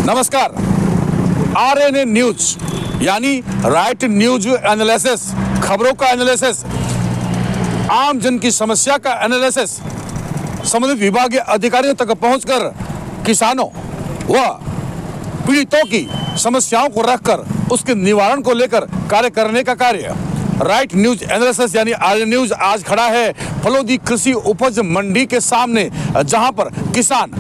नमस्कार। RNA news यानी right news analysis, खबरों का एनालिसिस, आम जन की समस्या का एनालिसिस, संबंधित विभागीय अधिकारियों तक पहुंचकर किसानों व पीड़ितों की समस्याओं को रखकर उसके निवारण को लेकर कार्य करने का कार्य राइट न्यूज एनालिसिस यानी RNA न्यूज आज खड़ा है फलोदी कृषि उपज मंडी के सामने, जहां पर किसान,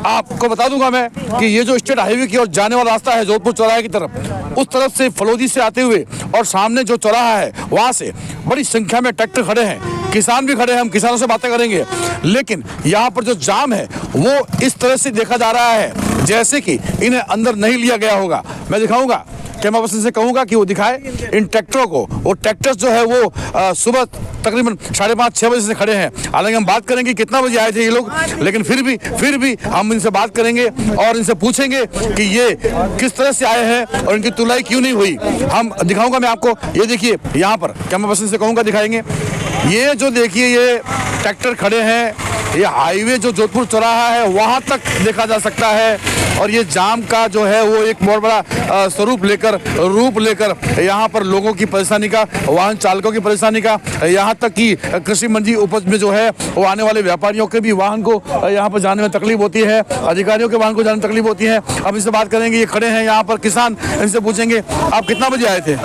आपको बता दूंगा मैं कि ये जो स्टेट हाईवे की ओर जाने वाला रास्ता है जोधपुर चौराहे की तरफ, उस तरफ से फलोदी से आते हुए और सामने जो चौराहा है वहां से बड़ी संख्या में ट्रैक्टर खड़े हैं, किसान भी खड़े हैं। हम किसानों से बातें करेंगे, लेकिन यहाँ पर जो जाम है वो इस तरह से देखा जा रहा है जैसे कि इन्हें अंदर नहीं लिया गया होगा। मैं दिखाऊंगा, कैमरा पर्सन से कहूंगा कि वो दिखाए इन ट्रैक्टरों को। वो ट्रैक्टर्स जो है वो सुबह तकरीबन 5:30-6 बजे से खड़े हैं। हालांकि हम बात करेंगे कितना बजे आए थे ये लोग, लेकिन फिर भी हम इनसे बात करेंगे और इनसे पूछेंगे कि ये किस तरह से आए हैं और इनकी तुलाई क्यों नहीं हुई। हम दिखाऊंगा मैं आपको। ये देखिए, यहाँ पर कैमरा पर्सन से कहूँगा दिखाएंगे। ये जो देखिए ये ट्रैक्टर खड़े हैं, ये हाईवे जो जोधपुर चौराहा है वहाँ तक देखा जा सकता है। और ये जाम का जो है वो एक बहुत बड़ा रूप लेकर यहाँ पर लोगों की परेशानी का, वाहन चालकों की परेशानी का, यहाँ तक कि कृषि मंडी उपज में जो है वो आने वाले व्यापारियों के भी वाहन को यहाँ पर जाने में तकलीफ होती है, अधिकारियों के वाहन को जाने में तकलीफ होती है। अब इनसे बात करेंगे। ये खड़े हैं यहाँ पर किसान, इनसे पूछेंगे आप कितना बजे आए थे?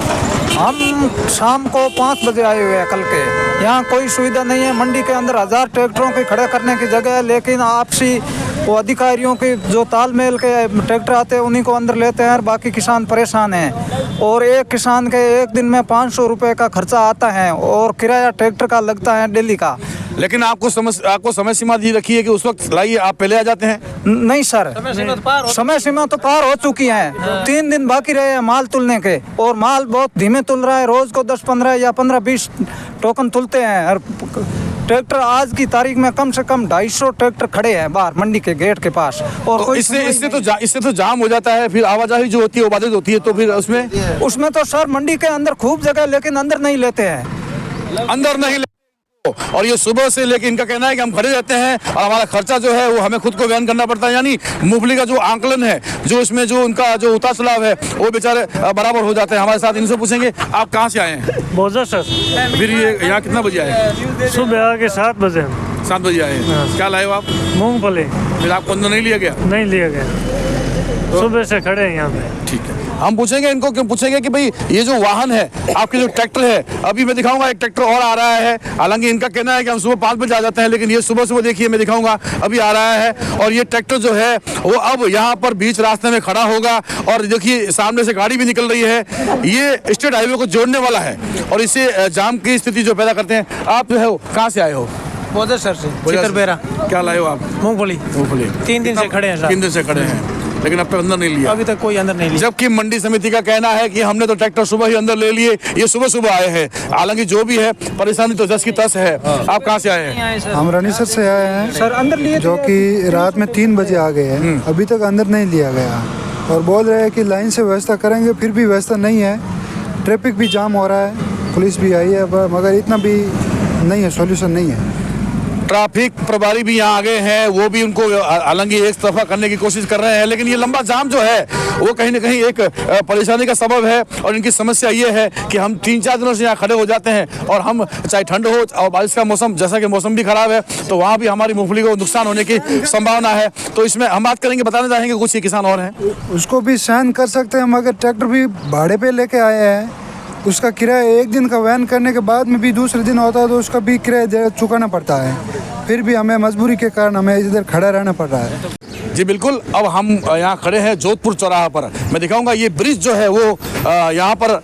हम शाम को 5 बजे आए हुए हैं कल के। यहाँ कोई सुविधा नहीं है। मंडी के अंदर 1000 ट्रैक्टरों के खड़े करने की जगह है, लेकिन आपसी वो अधिकारियों के जो तालमेल के ट्रैक्टर आते हैं उन्हीं को अंदर लेते हैं और बाकी किसान परेशान हैं। और एक किसान के एक दिन में 500 रुपये का खर्चा आता है और किराया ट्रैक्टर का लगता है डेली का। लेकिन आपको समय सीमा दी रखी है कि उस वक्त लाइए, आप पहले आ जाते हैं? नहीं सर, समय सीमा तो पार हो चुकी है। 3 दिन बाकी रहे हैं माल तुलने के, और माल बहुत धीमे तुल रहा है। रोज को 10-15 या 15-20 टोकन तुलते हैं। और ट्रैक्टर आज की तारीख में कम से कम 250 ट्रैक्टर खड़े हैं बाहर मंडी के गेट के पास। और तो इससे तो जाम हो जाता है, फिर आवाजाही जो होती है वो बाधित होती है। तो फिर उसमें तो सर मंडी के अंदर खूब जगह, लेकिन अंदर नहीं लेते हैं, अंदर नहीं लेते। और ये सुबह से लेके इनका कहना है कि हम खड़े रहते हैं और हमारा खर्चा जो है वो हमें खुद को वहन करना पड़ता है। यानी मूंगफली का जो आंकलन है, जो इसमें जो उनका जो उतार चढ़ाव है वो बेचारे बराबर हो जाते हैं। हमारे साथ इनसे पूछेंगे आप कहाँ से आए हैं? बोझा सर। फिर ये यहाँ कितना बजे आए? सुबह आके 7 बजे। 7 बजे आए। क्या लाए हो आप? मूंगफली। फिर आपको अंदर नहीं लिया गया? नहीं लिया गया, सुबह से खड़े हैं यहाँ पे। ठीक है, हम पूछेंगे इनको, क्यों पूछेंगे कि भाई ये जो वाहन है, आपके जो ट्रैक्टर है, अभी मैं दिखाऊंगा एक ट्रैक्टर और आ रहा है। हालांकि इनका कहना है कि हम सुबह 5 बजे आ जाते हैं, लेकिन ये सुबह देखिए मैं दिखाऊंगा अभी आ रहा है। और ये ट्रैक्टर जो है वो अब यहाँ पर बीच रास्ते में खड़ा होगा। और देखिए सामने से गाड़ी भी निकल रही है। ये स्टेट हाईवे को जोड़ने वाला है और इससे जाम की स्थिति जो पैदा करते हैं। आप जो है कहाँ से आए हो? बोझा सर से। क्या लाए हो आप? मूंगफली। 3 दिन से खड़े हैं। 3 दिन से खड़े हैं, लेकिन अब तक अंदर नहीं लिया। अभी तक कोई अंदर नहीं लिया। जबकि मंडी समिति का कहना है कि हमने तो ट्रैक्टर सुबह ही अंदर ले लिए, ये सुबह आए हैं। हालांकि जो भी है परेशानी तो जस की तस है। आप कहाँ से आए हैं? हम रानीसर से आए हैं सर। अंदर लिए जो कि रात में 3 बजे आ गए हैं, अभी तक अंदर नहीं लिया गया। और बोल रहे हैं कि लाइन से व्यवस्था करेंगे, फिर भी व्यवस्था नहीं है। ट्रैफिक भी जाम हो रहा है, पुलिस भी आई है, मगर इतना भी नहीं है, सॉल्यूशन नहीं है। ट्रैफिक प्रभारी भी यहाँ आ गए हैं, वो भी उनको हालांकि एक तरफा करने की कोशिश कर रहे हैं। लेकिन ये लंबा जाम जो है वो कहीं ना कहीं एक परेशानी का सबब है। और इनकी समस्या ये है कि हम 3-4 दिनों से यहाँ खड़े हो जाते हैं, और हम चाहे ठंड हो और बारिश का मौसम, जैसा कि मौसम भी खराब है, तो वहाँ भी हमारी मूंगफली को नुकसान होने की संभावना है। तो इसमें हम बात करेंगे, बताने चाहेंगे कुछ ये किसान और हैं। उसको भी सहन कर सकते हैं, मगर ट्रैक्टर भी भाड़े पे लेके आए हैं। उसका किराया एक दिन का वहन करने के बाद में भी दूसरे दिन होता है तो उसका भी किराया चुकाना पड़ता है। फिर भी हमें मजबूरी के कारण हमें इधर खड़ा रहना पड़ रहा है। जी बिल्कुल। अब हम यहाँ खड़े हैं जोधपुर चौराहा पर। मैं दिखाऊंगा ये ब्रिज जो है वो यहाँ पर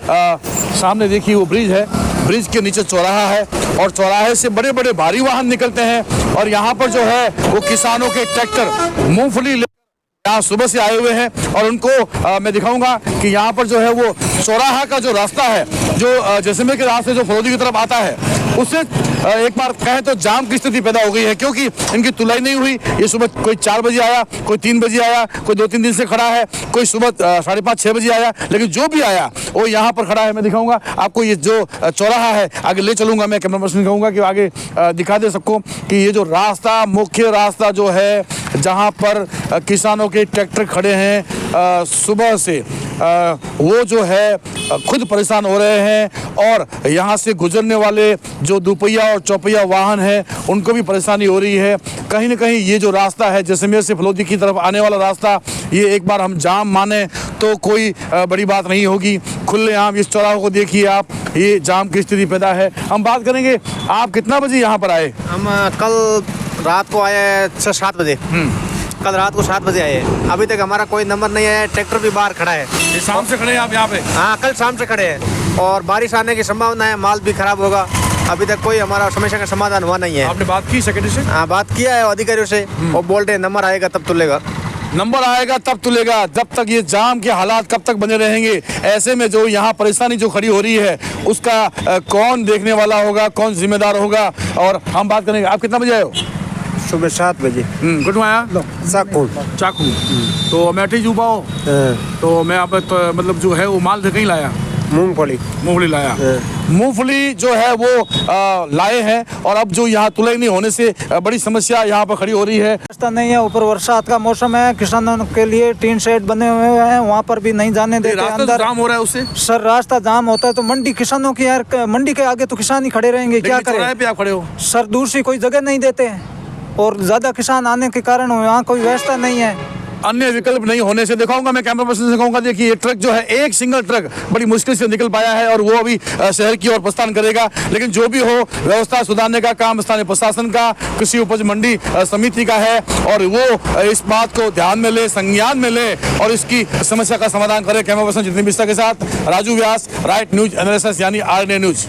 सामने देखिए वो ब्रिज है। ब्रिज के नीचे चौराहा है और चौराहे से बड़े बड़े भारी वाहन निकलते हैं। और यहाँ पर जो है वो किसानों के ट्रैक्टर मूंगफली यहाँ सुबह से आए हुए हैं। और उनको मैं दिखाऊंगा कि यहाँ पर जो है वो चौराहा का जो रास्ता है, जो जैसलमेर के रास्ते जो फलोदी की तरफ आता है, उससे एक बार कहें तो जाम की स्थिति पैदा हो गई है, क्योंकि इनकी तुलाई नहीं हुई। ये सुबह कोई 4 बजे आया, कोई 3 बजे आया, कोई 2-3 दिन से खड़ा है, कोई सुबह 5:30-6 बजे आया, लेकिन जो भी आया वो यहाँ पर खड़ा है। मैं दिखाऊंगा आपको ये जो चौराहा है, आगे ले चलूंगा मैं, कैमरा पर्सन कहूँगा कि आगे दिखा दे सबको कि ये जो रास्ता, मुख्य रास्ता जो है जहाँ पर किसानों के ट्रैक्टर खड़े हैं सुबह से, वो जो है खुद परेशान हो रहे हैं, और यहाँ से गुजरने वाले जो दुपहिया और चौपहिया वाहन हैं उनको भी परेशानी हो रही है। कहीं ना कहीं ये जो रास्ता है जैसलमेर से फलोदी की तरफ आने वाला रास्ता, ये एक बार हम जाम माने तो कोई बड़ी बात नहीं होगी। खुलेआम इस चौराहे को देखिए आप, ये जाम की स्थिति पैदा है। हम बात करेंगे, आप कितना बजे यहाँ पर आए? हम कल रात को आए 6-7 बजे। कल रात को 7 बजे आए, अभी तक हमारा कोई नंबर नहीं आया। ट्रैक्टर भी बाहर खड़ा है। ये शाम से खड़े हैं आप यहाँ पे? हाँ, कल शाम से खड़े हैं और बारिश आने की संभावना है, माल भी खराब होगा। अभी तक कोई हमारा समस्या का समाधान हुआ नहीं है। आपने बात की सेक्रेटरी से? हाँ, बात किया है अधिकारियों से, और बोल रहे नंबर आएगा तब तुलेगा। नंबर आएगा तब तुलेगा। जब तक ये जाम के हालात कब तक बने रहेंगे? ऐसे में जो यहाँ परेशानी जो खड़ी हो रही है उसका कौन देखने वाला होगा, कौन जिम्मेदार होगा? और हम बात करेंगे, आप कितना बजे आए हो? सुबह 7 बजे। कितों आया? चाकू। तो अमेठी जू पाओ, तो मैं आप तो, मतलब जो है वो माल से कहीं लाया? मूंगफली लाया। मूंगफली जो है वो लाए हैं, और अब जो यहाँ तुलाई नहीं होने से बड़ी समस्या यहाँ पर खड़ी हो रही है। रास्ता नहीं है, ऊपर बरसात का मौसम है, किसानों के लिए टीन शेड बने हुए हैं, वहाँ पर भी नहीं जाने देते अंदर। जाम हो रहा है उससे? सर रास्ता जाम होता है तो मंडी, किसानों की यार मंडी के आगे तो किसान ही खड़े रहेंगे, क्या करें? पे आप खड़े हो सर, दूसरी कोई जगह नहीं देते हैं, और ज्यादा किसान आने के कारण यहाँ कोई व्यवस्था नहीं है। अन्य विकल्प नहीं होने से दिखाऊंगा मैं, कैमरा पर्सन से कहूंगा देखिए, ये ट्रक जो है, एक सिंगल ट्रक बड़ी मुश्किल से निकल पाया है, और वो अभी शहर की ओर प्रस्थान करेगा। लेकिन जो भी हो, व्यवस्था सुधारने का काम स्थानीय प्रशासन का, कृषि उपज मंडी समिति का है, और वो इस बात को ध्यान में ले, संज्ञान में ले, और इसकी समस्या का समाधान करे। कैमरा पर्सन जितनी विस्तार के साथ राजू व्यास, राइट न्यूज एनालिसिस यानी RNA न्यूज।